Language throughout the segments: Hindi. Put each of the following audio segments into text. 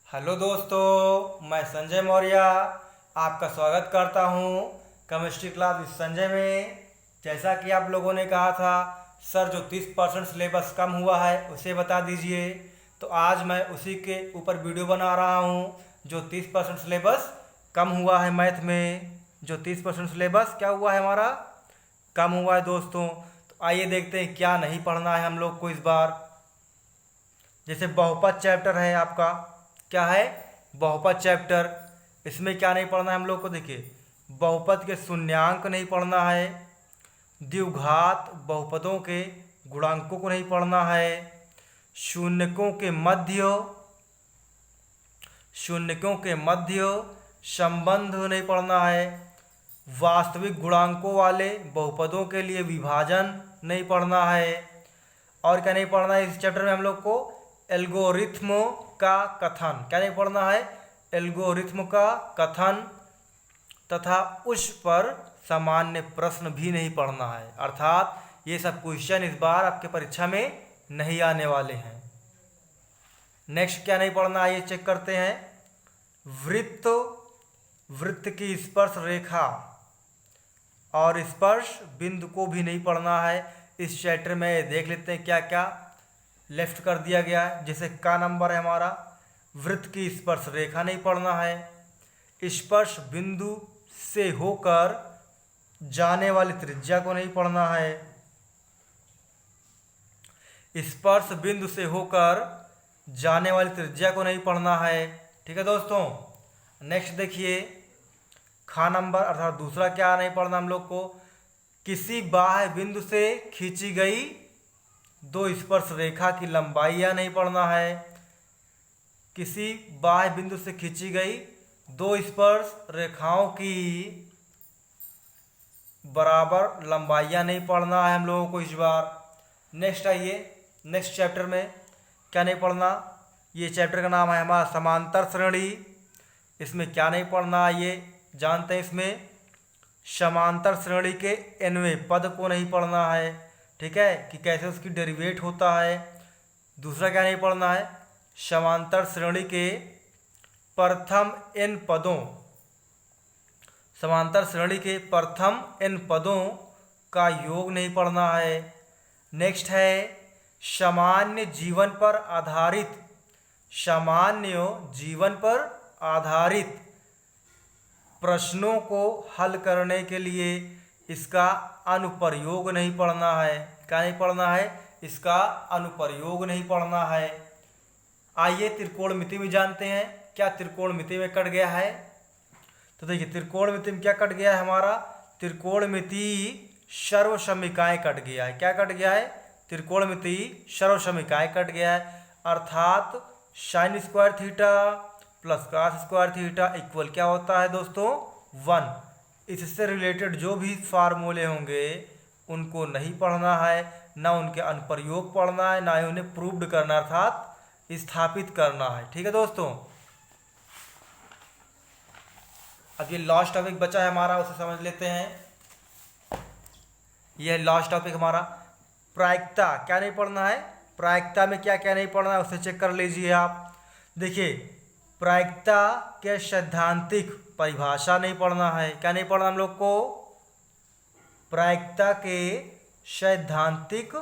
हेलो दोस्तों, मैं संजय मौर्य आपका स्वागत करता हूं केमिस्ट्री क्लास विद संजय में। जैसा कि आप लोगों ने कहा था सर जो 30% सिलेबस कम हुआ है उसे बता दीजिए, तो आज मैं उसी के ऊपर वीडियो बना रहा हूं। जो 30% सिलेबस कम हुआ है मैथ में, जो 30% सिलेबस क्या हुआ है हमारा, कम हुआ है दोस्तों। तो आइए देखते हैं क्या नहीं पढ़ना है हम लोग को इस बार। जैसे बहुपद चैप्टर है आपका, क्या है बहुपद चैप्टर, इसमें क्या नहीं पढ़ना है हम लोग को। देखिए बहुपद के शून्यांक नहीं पढ़ना है, द्विघात बहुपदों के गुणांकों को नहीं पढ़ना है, शून्यकों के मध्य संबंध नहीं पढ़ना है, वास्तविक गुणांकों वाले बहुपदों के लिए विभाजन नहीं पढ़ना है। और क्या नहीं पढ़ना है इस चैप्टर में हम लोग को, एल्गोरिथ्म का कथन, क्या नहीं पढ़ना है, एल्गोरिथ्म का कथन तथा उस पर सामान्य प्रश्न भी नहीं पढ़ना है। अर्थात ये सब क्वेश्चन इस बार आपके परीक्षा में नहीं आने वाले हैं। नेक्स्ट क्या नहीं पढ़ना है ये चेक करते हैं। वृत्त की स्पर्श रेखा और स्पर्श बिंदु को भी नहीं पढ़ना है। इस चैप्टर में देख लेते हैं क्या क्या लेफ्ट कर दिया गया है। जैसे का नंबर है हमारा, वृत्त की स्पर्श रेखा नहीं पढ़ना है, स्पर्श बिंदु से होकर जाने वाली त्रिज्या को नहीं पढ़ना है, स्पर्श बिंदु से होकर जाने वाली त्रिज्या को नहीं पढ़ना है। ठीक है दोस्तों। नेक्स्ट देखिए खा नंबर अर्थात दूसरा क्या नहीं पढ़ना हम लोग को, किसी बाह्य बिंदु से खींची गई दो स्पर्श रेखा की लंबाई या नहीं पढ़ना है, किसी बाह्य बिंदु से खींची गई दो स्पर्श रेखाओं की बराबर लंबाइयाँ नहीं पढ़ना है हम लोगों को इस बार। नेक्स्ट आइए, नेक्स्ट चैप्टर में क्या नहीं पढ़ना, ये चैप्टर का नाम है हमारा समांतर श्रेणी। इसमें क्या नहीं पढ़ना ये जानते हैं। इसमें समांतर श्रेणी के nवें पद को नहीं पढ़ना है, ठीक है, कि कैसे उसकी डेरिवेट होता है। दूसरा क्या नहीं पढ़ना है, समांतर श्रेणी के प्रथम n पदों, समांतर श्रेणी के प्रथम n पदों का योग नहीं पढ़ना है। नेक्स्ट है सामान्य जीवन पर आधारित प्रश्नों को हल करने के लिए इसका अनुप्रयोग नहीं पढ़ना है। क्या नहीं पढ़ना है, इसका अनुप्रयोग नहीं पढ़ना है। आइए त्रिकोणमिति में जानते हैं क्या त्रिकोणमिति में कट गया है। तो देखिए त्रिकोणमिति में क्या कट गया है हमारा, त्रिकोणमिति सर्वसमीकाएं कट गया है। क्या कट गया है, त्रिकोणमिति सर्वसमीकाएं कट गया है। अर्थात sine square theta plus cos square theta equal क्या होता है दोस्तों, 1। इससे रिलेटेड जो भी फार्मूले होंगे उनको नहीं पढ़ना है, ना उनके अनुप्रयोग पढ़ना है, ना ही उन्हें प्रूव्ड करना अर्थात स्थापित करना है। ठीक है दोस्तों। अब ये लास्ट टॉपिक बचा है हमारा, उसे समझ लेते हैं। यह लास्ट टॉपिक हमारा प्रायिकता। क्या नहीं पढ़ना है, प्रायिकता में क्या क्या नहीं पढ़ना है उसे चेक कर लीजिए आप। देखिए प्रायिकता के सैद्धांतिक परिभाषा नहीं पढ़ना है। क्या नहीं पढ़ना हम लोग को, प्रायिकता के सैद्धांतिक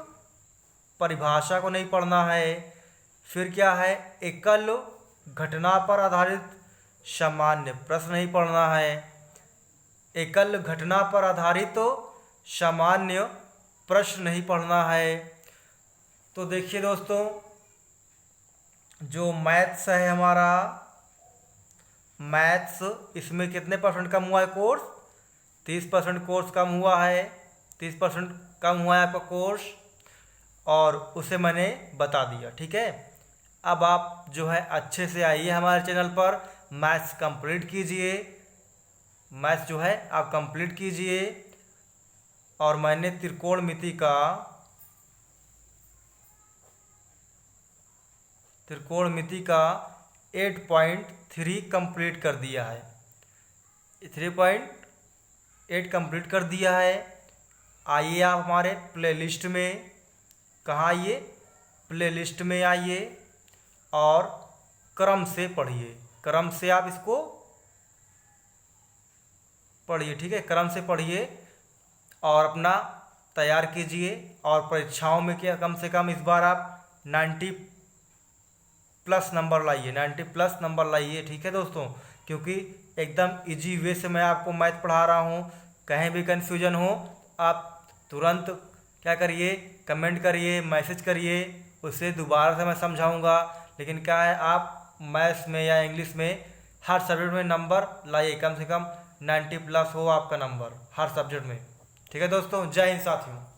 परिभाषा को नहीं पढ़ना है। फिर क्या है, एकल घटना पर आधारित सामान्य प्रश्न नहीं पढ़ना है, एकल घटना पर आधारित तो सामान्य प्रश्न नहीं पढ़ना है। तो देखिए दोस्तों जो मैथ्स है हमारा, मैथ्स इसमें कितने परसेंट कम हुआ है कोर्स, 30% कोर्स कम हुआ है, 30% कम हुआ है आपका कोर्स, और उसे मैंने बता दिया। ठीक है, अब आप जो है अच्छे से आइए हमारे चैनल पर, मैथ्स कंप्लीट कीजिए, मैथ्स जो है आप कंप्लीट कीजिए। और मैंने त्रिकोणमिति का 8.3 कंप्लीट कर दिया है, 3.8 कंप्लीट कर दिया है। आइए आप हमारे प्लेलिस्ट में, कहाँ आइए, प्लेलिस्ट में आइए और क्रम से पढ़िए, क्रम से आप इसको पढ़िए, ठीक है, क्रम से पढ़िए और अपना तैयार कीजिए। और परीक्षाओं में क्या कम से कम इस बार आप 90 प्लस नंबर लाइए, 90 प्लस नंबर लाइए, ठीक है दोस्तों, क्योंकि एकदम इजी वे से मैं आपको मैथ पढ़ा रहा हूँ। कहीं भी कन्फ्यूजन हो आप तुरंत क्या करिए, कमेंट करिए, मैसेज करिए, उससे दोबारा से मैं समझाऊंगा। लेकिन क्या है, आप मैथ्स में या इंग्लिश में हर सब्जेक्ट में नंबर लाइए, कम से कम 90 प्लस हो आपका नंबर हर सब्जेक्ट में, ठीक है दोस्तों। जय हिंद साथियों।